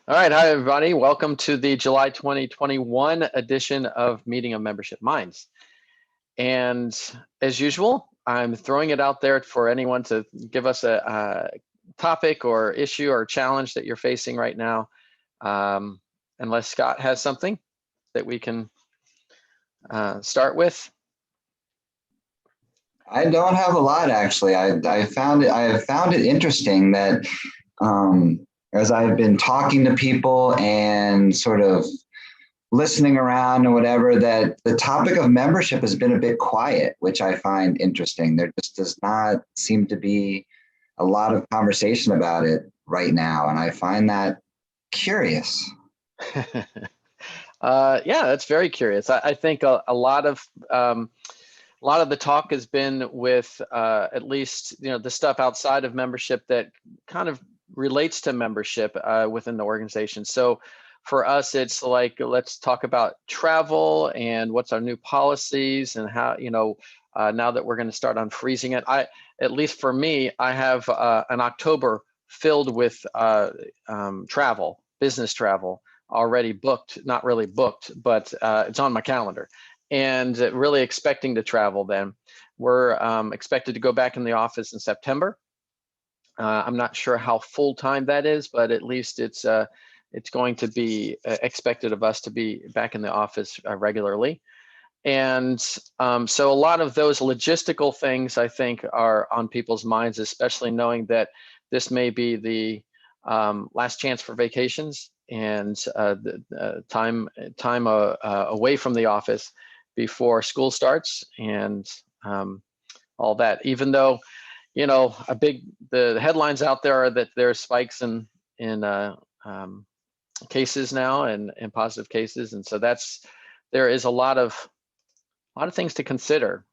All right, hi everybody. Welcome to the July 2021 edition of Meeting of Membership Minds. And as usual, I'm throwing it out there for anyone to give us a topic or issue or challenge that you're facing right now. Unless Scott has something that we can start with. I don't have a lot actually. I have found it interesting that as I've been talking to people and sort of listening around and whatever, that the topic of membership has been a bit quiet, which I find interesting. There just does not seem to be a lot of conversation about it right now, and I find that curious. Yeah, that's very curious. I think a lot of the talk has been with at least the stuff outside of membership that kind of relates to membership within the organization. So for us, it's like, let's talk about travel and what's our new policies and how, now that we're going to start unfreezing it. At least for me, I have an October filled with travel, business travel already booked, not really booked, but it's on my calendar. And really expecting to travel then. We're expected to go back in the office in September. I'm not sure how full-time that is, but at least it's going to be expected of us to be back in the office regularly. And so a lot of those logistical things, I think, are on people's minds, especially knowing that this may be the last chance for vacations and the time away from the office before school starts and all that. Even though, the headlines out there are that there are spikes in cases now and positive cases, and so there is a lot of things to consider.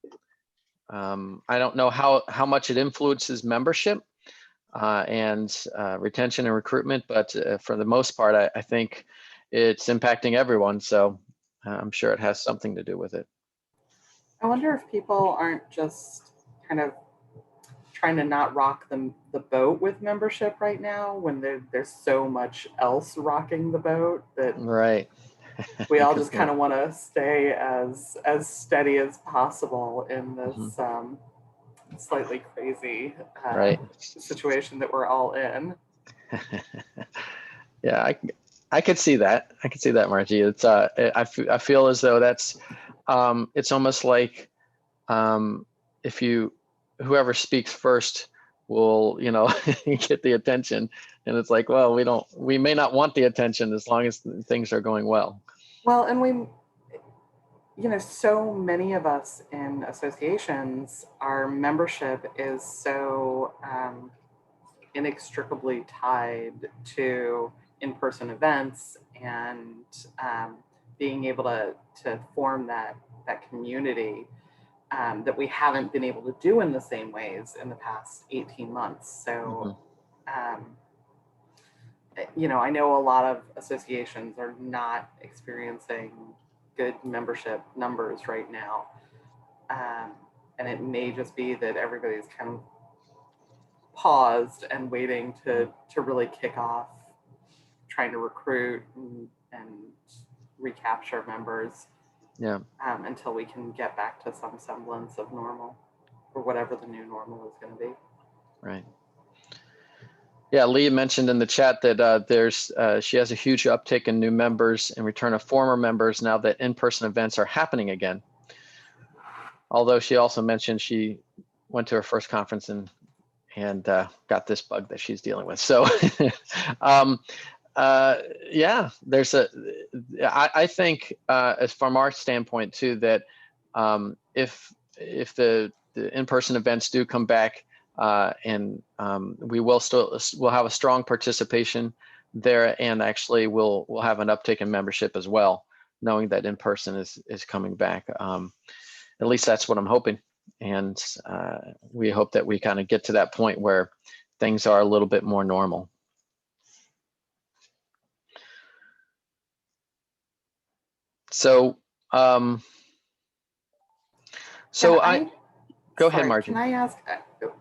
I don't know how much it influences membership and retention and recruitment, but for the most part, I think it's impacting everyone. So I'm sure it has something to do with it. I wonder if people aren't just kind of trying to not rock the boat with membership right now when there's so much else rocking the boat that right. We all just kind of want to stay as steady as possible in this slightly crazy situation that we're all in. Yeah, I could see that. I could see that, Margie. It's I feel as though that's it's almost like if whoever speaks first will get the attention, and it's like, well, we may not want the attention as long as things are going well. Well, and so many of us in associations, our membership is so inextricably tied to in-person events and being able to form that community that we haven't been able to do in the same ways in the past 18 months. So, I know a lot of associations are not experiencing good membership numbers right now. And it may just be that everybody's kind of paused and waiting to really kick off trying to recruit and recapture members until we can get back to some semblance of normal or whatever the new normal is going to be. Right. Yeah, Leah mentioned in the chat that she has a huge uptick in new members and return of former members now that in-person events are happening again. Although she also mentioned she went to her first conference and got this bug that she's dealing with. So yeah, I think as from our standpoint too, that if the in-person events do come back, and we'll have a strong participation there, and actually we'll have an uptick in membership as well, knowing that in-person is coming back. At least that's what I'm hoping. And we hope that we kind of get to that point where things are a little bit more normal. So, go ahead, Margie. Can I ask,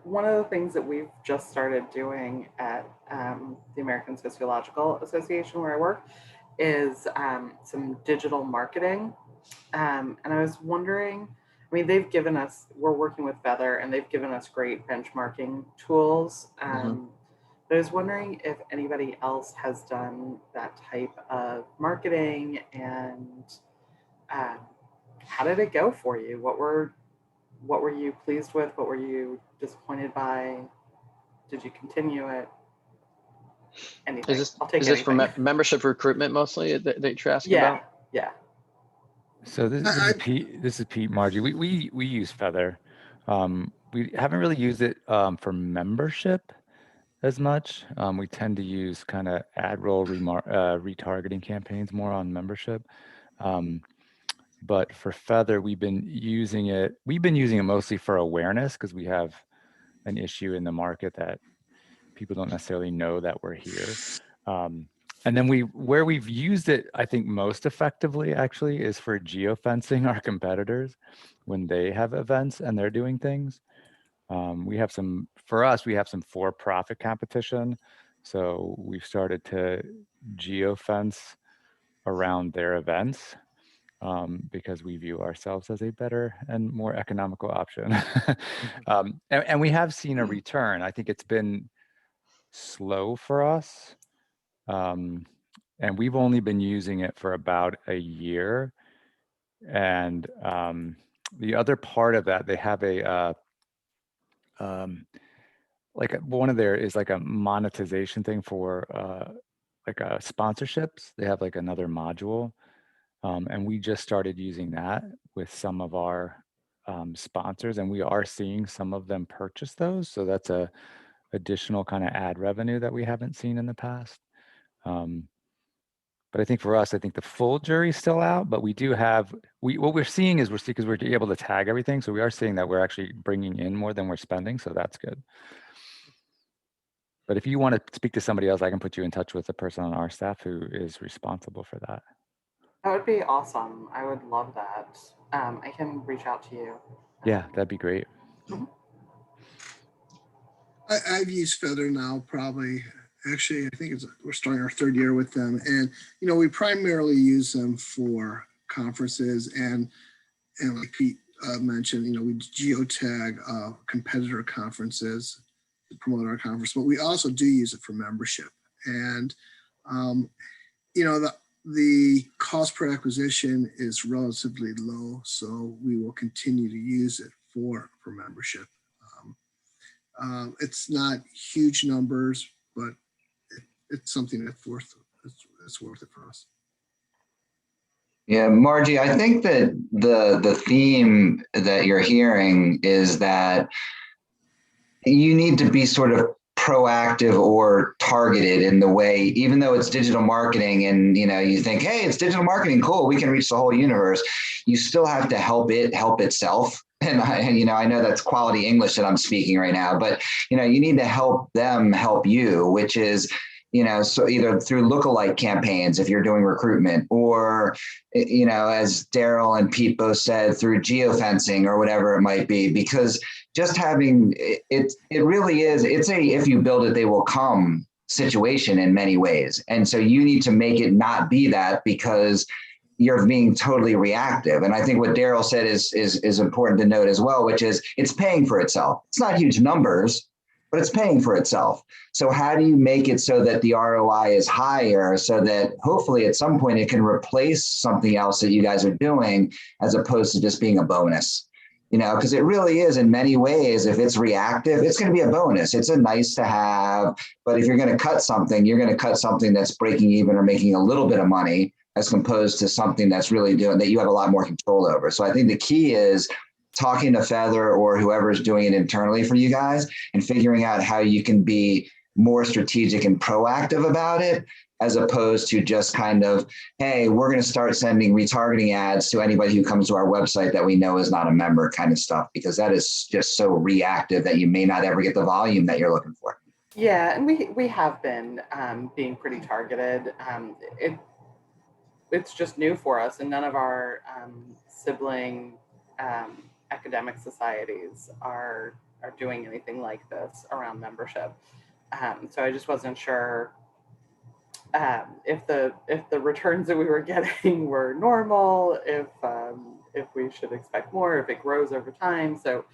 one of the things that we've just started doing at the American Sociological Association where I work is some digital marketing. And I was wondering, I mean, we're working with Feather and they've given us great benchmarking tools. Mhm. But I was wondering if anybody else has done that type of marketing and um, how did it go for you? What were you pleased with? What were you disappointed by? Did you continue it? Is Anything. this I'll take is this for anything. membership recruitment mostly that you're asking Yeah, about? yeah. So this is Pete. This is Pete, Margie. We use Feather. We haven't really used it for membership as much. We tend to use kind of ad roll retargeting campaigns more on membership. But for Feather, we've been using it. We've been using it mostly for awareness because we have an issue in the market that people don't necessarily know that we're here. And then where we've used it, I think most effectively actually is for geofencing our competitors when they have events and they're doing things. We have some for-profit competition. So we've started to geofence around their events because we view ourselves as a better and more economical option. And we have seen a return. I think it's been slow for us. And we've only been using it for about a year. And the other part of that, they have one of there is like a monetization thing for sponsorships. They have like another module. And we just started using that with some of our sponsors, and we are seeing some of them purchase those. So that's a additional kind of ad revenue that we haven't seen in the past. But I think for us, I think the full jury's still out, but we do have, what we're seeing is because we're able to tag everything. So we are seeing that we're actually bringing in more than we're spending. So that's good. But if you want to speak to somebody else, I can put you in touch with the person on our staff who is responsible for that. That would be awesome. I would love that. I can reach out to you. Yeah, that'd be great. I've used Feather now probably, actually, I think we're starting our third year with them. And, we primarily use them for conferences and like Pete mentioned, we geotag competitor conferences to promote our conference, but we also do use it for membership. And, the cost per acquisition is relatively low, so we will continue to use it for membership. It's not huge numbers, but it's something that's worth it for us. Yeah, Margie, I think that the theme that you're hearing is that you need to be sort of proactive or targeted in the way, even though it's digital marketing and you think, hey, it's digital marketing, cool, we can reach the whole universe. You still have to help itself. And I know that's quality English that I'm speaking right now, but you need to help them help you, which is so either through lookalike campaigns if you're doing recruitment, or as Daryl and Pete both said, through geofencing or whatever it might be, because just having it really is, it's a if you build it they will come situation in many ways. And so you need to make it not be that, because you're being totally reactive. And I think what Daryl said is important to note as well, which is it's paying for itself. It's not huge numbers, but it's paying for itself. So how do you make it so that the ROI is higher, so that hopefully at some point it can replace something else that you guys are doing, as opposed to just being a bonus? Because it really is in many ways, if it's reactive, it's going to be a bonus. It's a nice to have, but if you're going to cut something, you're going to cut something that's breaking even or making a little bit of money, as opposed to something that's really doing that you have a lot more control over. So I think the key is talking to Feather or whoever's doing it internally for you guys and figuring out how you can be more strategic and proactive about it, as opposed to just kind of, hey, we're going to start sending retargeting ads to anybody who comes to our website that we know is not a member kind of stuff, because that is just so reactive that you may not ever get the volume that you're looking for. Yeah, and we have been being pretty targeted. It's just new for us, and none of our sibling academic societies are are doing anything like this around membership. So I just wasn't sure if the returns that we were getting were normal, if we should expect more, if it grows over time. So,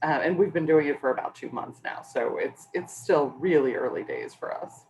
and we've been doing it for about 2 months now, so it's still really early days for us.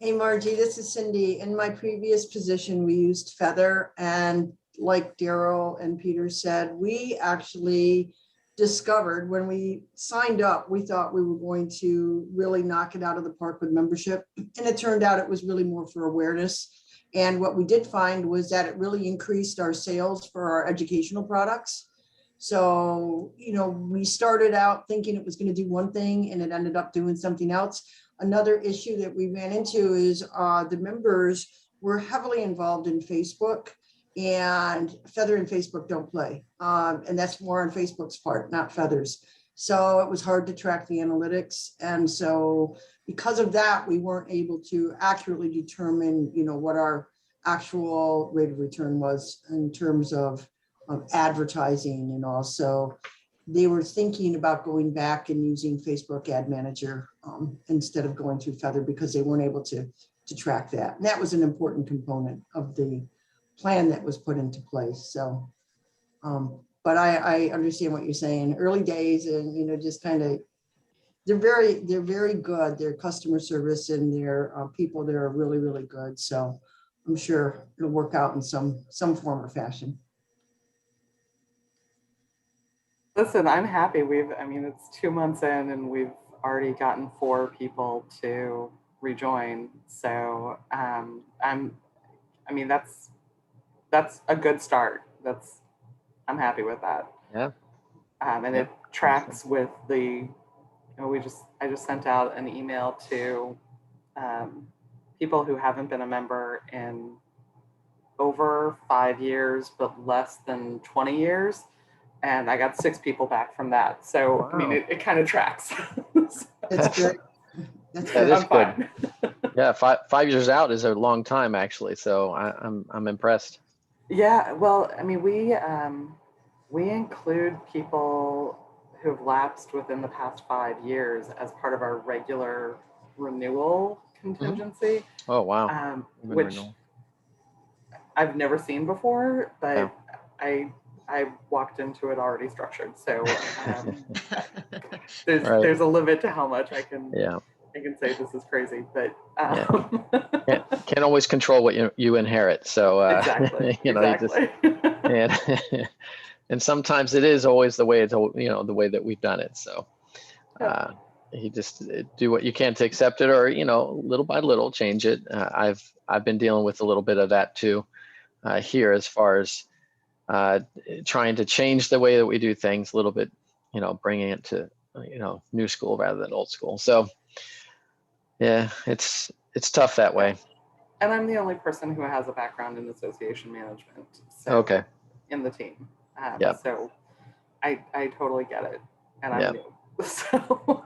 Hey, Margie, this is Cindy. In my previous position, we used Feather, and like Daryl and Peter said, we actually discovered when we signed up, we thought we were going to really knock it out of the park with membership. And it turned out it was really more for awareness. And what we did find was that it really increased our sales for our educational products. So, you know, we started out thinking it was going to do one thing and it ended up doing something else. Another issue that we ran into is the members were heavily involved in Facebook, and Feather and Facebook don't play. And that's more on Facebook's part, not Feather's. So it was hard to track the analytics. And so because of that, we weren't able to accurately determine, you know, what our actual rate of return was in terms of advertising. And also they were thinking about going back and using Facebook Ad Manager instead of going through Feather, because they weren't able to track that. And that was an important component of the plan that was put into place. So, but I understand what you're saying. Early days, and you know, just kind of, they're very good. Their customer service and their people there are really, really good. So I'm sure it'll work out in some form or fashion. Listen, I'm happy. I mean, it's 2 months in and we've already gotten 4 people to rejoin. So I mean, that's a good start. I'm happy with that. Yeah. And it tracks with the, you know, I just sent out an email to people who haven't been a member in over 5 years, but less than 20 years. And I got 6 people back from that. So, wow. I mean, it kind of tracks. That's good. That is good. Yeah, 5 years out is a long time, actually. So I'm impressed. Yeah, well, I mean, we include people who've lapsed within the past 5 years as part of our regular renewal contingency. Mm-hmm. Oh, wow. Which I've never seen before, but yeah. I walked into it already structured. So there's a limit to how much I can say this is crazy, but can't always control what you inherit. So exactly. you know, exactly. and sometimes it is always the way it's, you know, the way that we've done it. So you just do what you can to accept it, or, you know, little by little change it. I've been dealing with a little bit of that too here, as far as trying to change the way that we do things a little bit, you know, bringing it to, you know, new school rather than old school. So yeah, it's tough that way. And I'm the only person who has a background in association management. So in the team. So I totally get it. And I'm new. So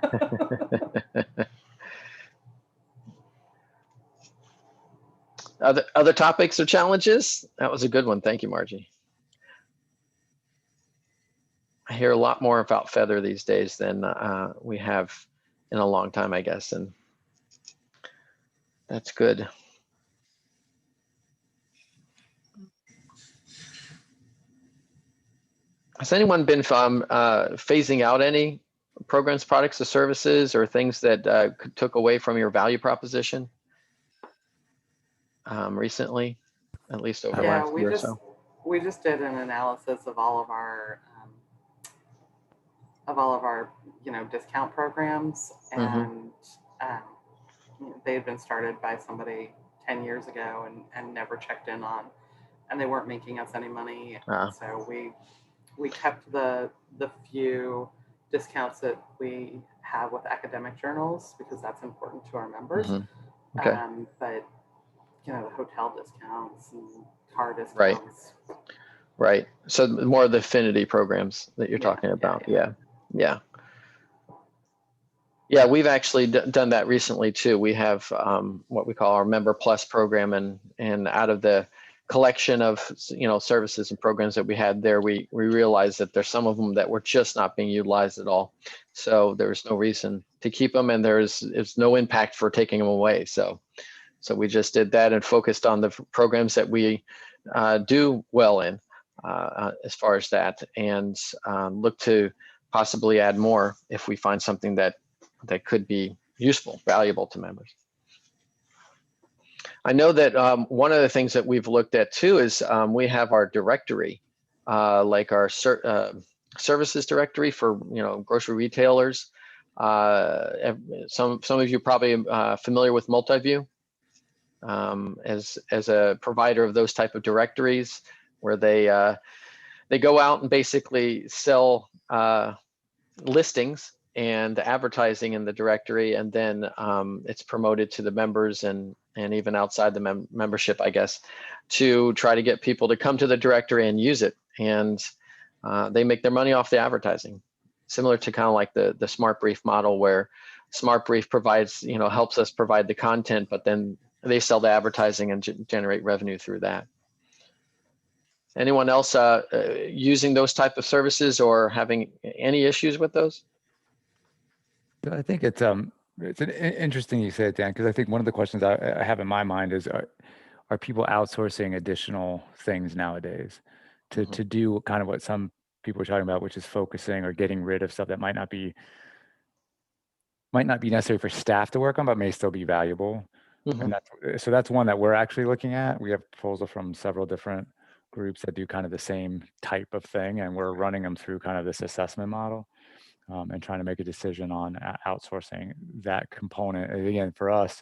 other topics or challenges? That was a good one. Thank you, Margie. I hear a lot more about Feather these days than we have in a long time, I guess, and that's good. Has anyone been phasing out any programs, products, or services, or things that took away from your value proposition recently, at least over the last year or so? We just did an analysis of all of our you know, discount programs, and they had been started by somebody 10 years ago and never checked in on, and they weren't making us any money. So we kept the few discounts that we have with academic journals, because that's important to our members. But you know, the hotel discounts and car discounts. Right. So more of the affinity programs that you're talking about. Yeah, we've actually done that recently too. We have what we call our Member Plus program, and out of the collection of services and programs that we had there, we realized that there's some of them that were just not being utilized at all. So there was no reason to keep them, and there's no impact for taking them away. So we just did that and focused on the programs that we do well in as far as that, and look to possibly add more if we find something that could be useful, valuable to members. I know that one of the things that we've looked at too is we have our directory, like our services directory for grocery retailers. Some of you probably familiar with Multiview as a provider of those type of directories, where they go out and basically sell listings and advertising in the directory, and then it's promoted to the members and even outside the membership, I guess, to try to get people to come to the directory and use it. And they make their money off the advertising, similar to kind of like the SmartBrief model, where SmartBrief provides, helps us provide the content, but then they sell the advertising and generate revenue through that. Anyone else using those type of services or having any issues with those? I think it's interesting you say it, Dan, because I think one of the questions I have in my mind is, are people outsourcing additional things nowadays to do kind of what some people are talking about, which is focusing or getting rid of stuff that might not be necessary for staff to work on, but may still be valuable. And that's one that we're actually looking at. We have proposal from several different groups that do kind of the same type of thing, and we're running them through kind of this assessment model. And trying to make a decision on outsourcing that component. And again, for us,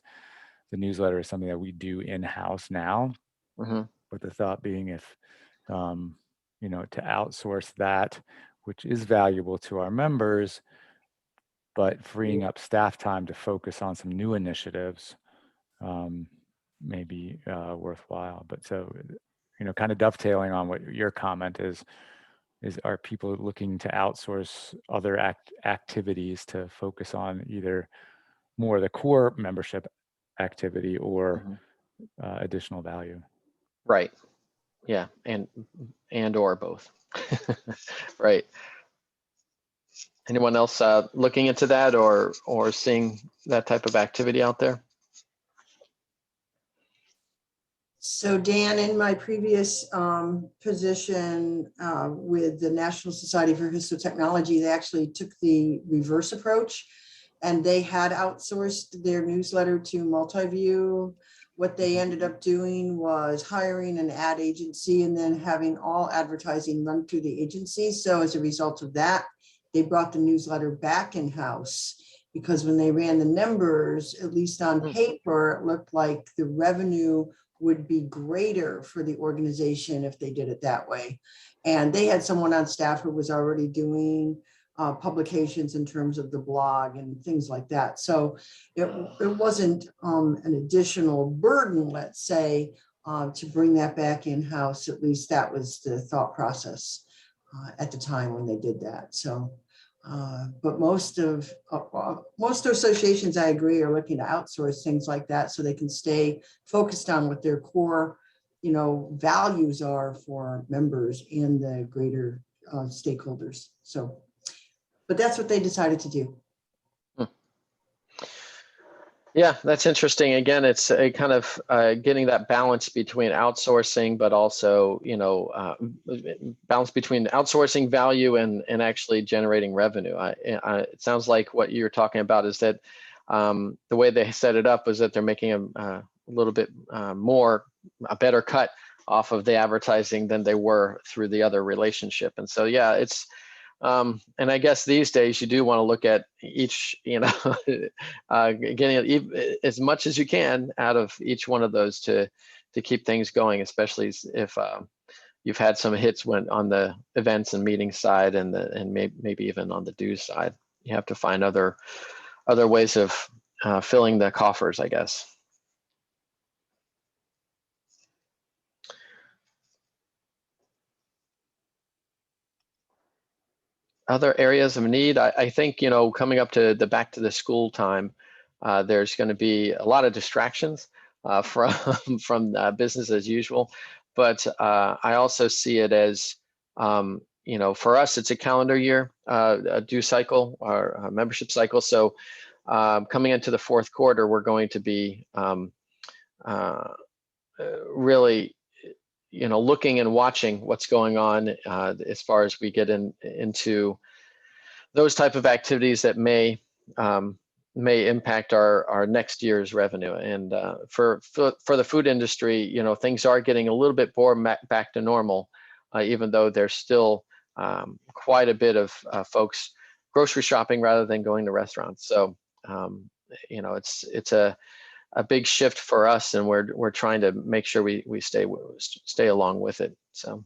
the newsletter is something that we do in-house now. But the thought being, if to outsource that, which is valuable to our members, but freeing up staff time to focus on some new initiatives may be worthwhile. But so, kind of dovetailing on what your comment is are people looking to outsource other activities to focus on either more the core membership activity or additional value? Right. Yeah. And or both. Right. Anyone else looking into that or seeing that type of activity out there? So Dan, in my previous position with the National Society for Histotechnology, they actually took the reverse approach, and they had outsourced their newsletter to Multiview. What they ended up doing was hiring an ad agency and then having all advertising run through the agency. So as a result of that, they brought the newsletter back in-house, because when they ran the numbers, at least on paper, it looked like the revenue would be greater for the organization if they did it that way. And they had someone on staff who was already doing publications in terms of the blog and things like that. So it wasn't an additional burden, let's say, to bring that back in-house. At least that was the thought process at the time when they did that. So, but most associations, I agree, are looking to outsource things like that so they can stay focused on what their core, values are for members and the greater stakeholders. So, but that's what they decided to do. Yeah, that's interesting. Again, it's a kind of getting that balance between outsourcing, but also, balance between outsourcing value and actually generating revenue. It sounds like what you're talking about is that the way they set it up was that they're making a little bit a better cut off of the advertising than they were through the other relationship. And so, yeah, it's, and I guess these days you do want to look at each, getting as much as you can out of each one of those to keep things going, especially if you've had some hits on the events and meeting side and maybe even on the dues side. You have to find other ways of filling the coffers, I guess. Other areas of need, I think, coming up to the back to the school time, there's going to be a lot of distractions from business as usual. but I also see it as, for us, it's a calendar year, a due cycle or a membership cycle. So coming into the fourth quarter, we're going to be really, looking and watching what's going on as far as we get into those type of activities that may impact our next year's revenue. And for the food industry, things are getting a little bit more back to normal, even though there's still quite a bit of folks grocery shopping rather than going to restaurants. So it's a big shift for us, and we're trying to make sure we stay along with it. So.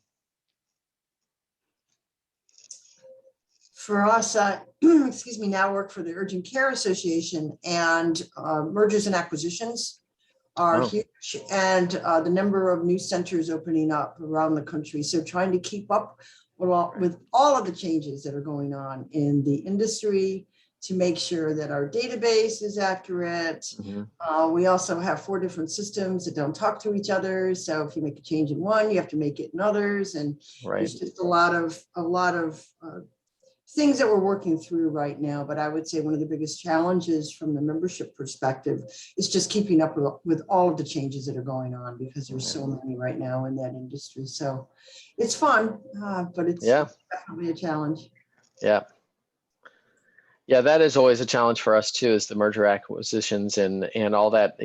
For us, excuse me, now work for the Urgent Care Association, and mergers and acquisitions are huge, and the number of new centers opening up around the country. So trying to keep up with all of the changes that are going on in the industry to make sure that our database is accurate. Mm-hmm. We also have 4 different systems that don't talk to each other. So if you make a change in one, you have to make it in others. And there's just a lot of things that we're working through right now. But I would say one of the biggest challenges from the membership perspective is just keeping up with all of the changes that are going on, because there's so many right now in that industry. So it's fun, but it's definitely a challenge. Yeah, that is always a challenge for us too, is the merger acquisitions and all that.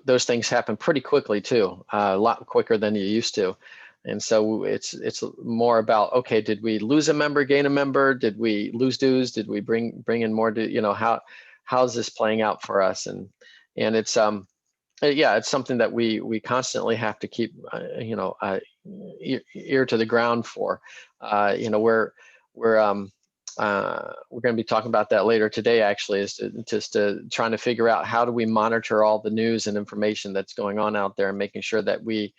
Those things happen pretty quickly too, a lot quicker than you used to. And so it's more about, okay, did we lose a member, gain a member? Did we lose dues? Did we bring in more? How's this playing out for us? And it's it's something that we constantly have to keep ear to the ground for. We're going to be talking about that later today, actually, is trying to figure out how do we monitor all the news and information that's going on out there, and making sure that we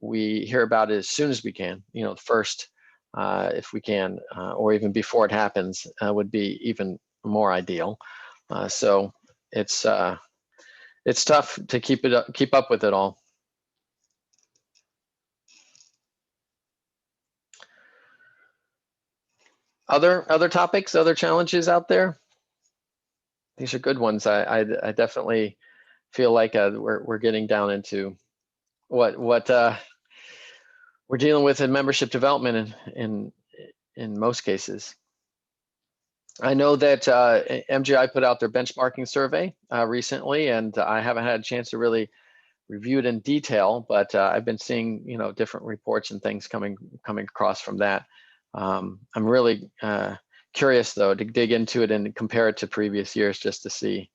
hear about it as soon as we can, first, if we can, or even before it happens, would be even more ideal. So it's tough to keep up with it all. Other topics, other challenges out there? These are good ones. I definitely feel like we're getting down into what we're dealing with in membership development in most cases. I know that MGI put out their benchmarking survey recently, and I haven't had a chance to really review it in detail, but I've been seeing different reports and things coming across from that. I'm really curious though to dig into it and compare it to previous years just to see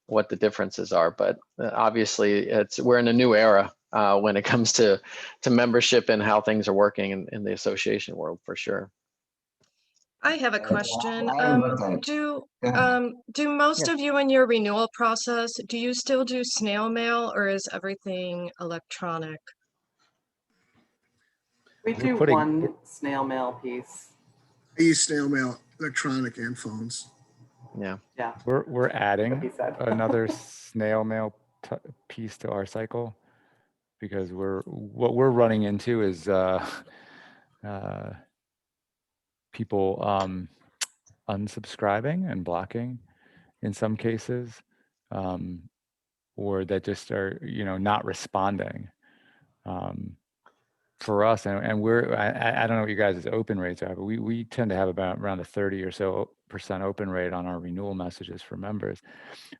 what the differences are. But obviously we're in a new era when it comes to membership and how things are working in the association world, for sure. I have a question. Do most of you in your renewal process, do you still do snail mail, or is everything electronic? We do one snail mail piece. I use snail mail, electronic and phones. Yeah. We're adding another snail mail piece to our cycle, because what we're running into is people unsubscribing and blocking in some cases, or that just are not responding. For us, and I don't know what you guys' open rates are, but we tend to have about around a 30% or so open rate on our renewal messages for members,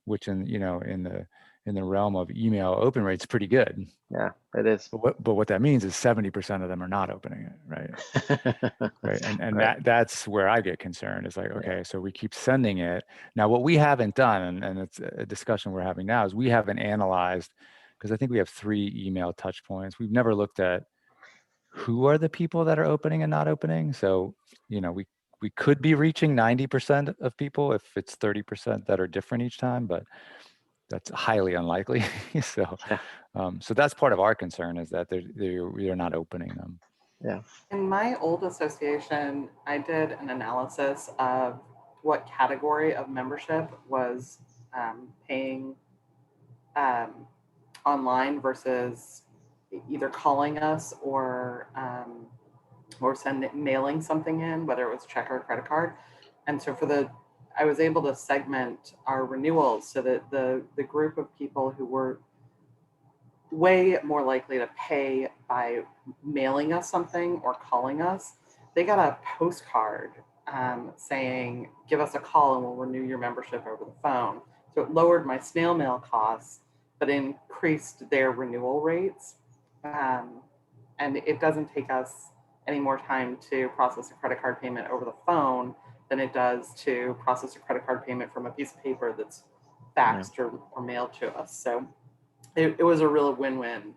which in the realm of email open rate's pretty good. Yeah, it is. But what that means is 70% of them are not opening it, right? Right, and right. that's where I get concerned. It's like, okay, so we keep sending it. Now, what we haven't done, and it's a discussion we're having now, is we haven't analyzed, because I think we have 3 email touch points. We've never looked at who are the people that are opening and not opening. So, we could be reaching 90% of people if it's 30% that are different each time, but that's highly unlikely. So that's part of our concern, is that they're not opening them. Yeah. In my old association, I did an analysis of what category of membership was paying online versus either calling us or mailing something in, whether it was check or credit card. And so I was able to segment our renewals so that the group of people who were way more likely to pay by mailing us something or calling us, they got a postcard saying, give us a call and we'll renew your membership over the phone. So it lowered my snail mail costs, but increased their renewal rates. And it doesn't take us any more time to process a credit card payment over the phone than it does to process a credit card payment from a piece of paper that's faxed or mailed to us. So it was a real win-win.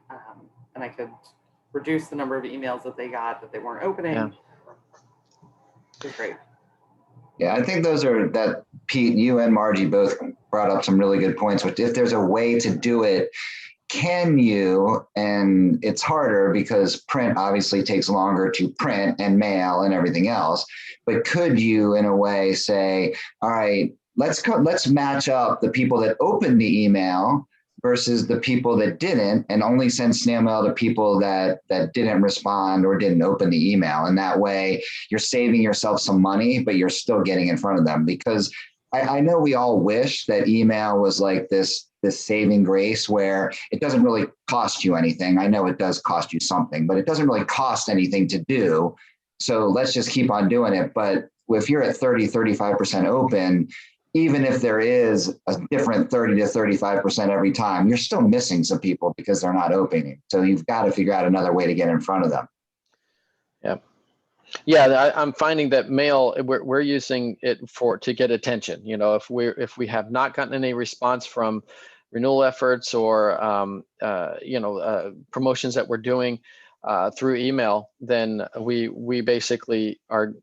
And I could reduce the number of emails that they got that they weren't opening. Yeah. It was great. Yeah, I think that Pete, you and Margie both brought up some really good points, which if there's a way to do it, can you, and it's harder because print obviously takes longer to print and mail and everything else, but could you in a way say, all right, let's match up the people that opened the email versus the people that didn't, and only send snail mail to people that didn't respond or didn't open the email. And that way you're saving yourself some money, but you're still getting in front of them. Because I know we all wish that email was like this saving grace where it doesn't really cost you anything. I know it does cost you something, but it doesn't really cost anything to do. So let's just keep on doing it. But if you're at 30-35% open, even if there is a different 30 to 35% every time, you're still missing some people because they're not opening. So you've got to figure out another way to get in front of them. Yeah, I'm finding that mail, we're using it to get attention. You know, if we have not gotten any response from renewal efforts or promotions that we're doing through email, then we basically are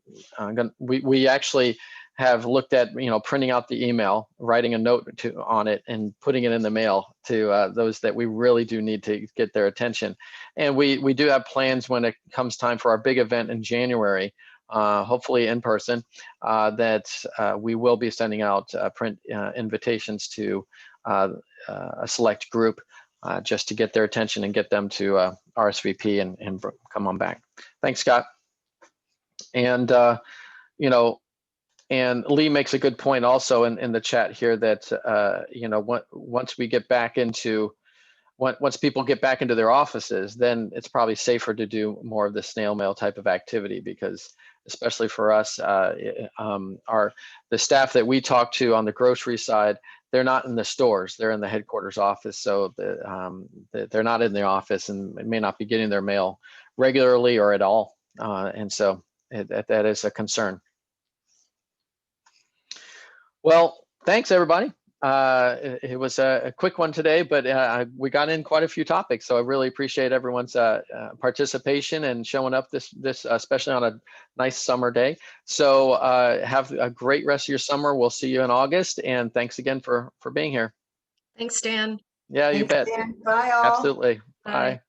we actually have looked at printing out the email, writing a note on it, and putting it in the mail to those that we really do need to get their attention. And we do have plans when it comes time for our big event in January, hopefully in person, that we will be sending out print invitations to a select group just to get their attention and get them to RSVP and come on back. Thanks, Scott. And and Lee makes a good point also in the chat here that once people get back into their offices, then it's probably safer to do more of the snail mail type of activity, because especially for us, the staff that we talk to on the grocery side, they're not in the stores, they're in the headquarters office. So they're not in the office and may not be getting their mail regularly or at all. And so that is a concern. Well, thanks everybody. It was a quick one today, but we got in quite a few topics. So I really appreciate everyone's participation and showing up this especially on a nice summer day. So have a great rest of your summer. We'll see you in August. And thanks again for being here. Thanks, Dan. Yeah, you bet. Dan. Bye all. Absolutely. Bye. Bye.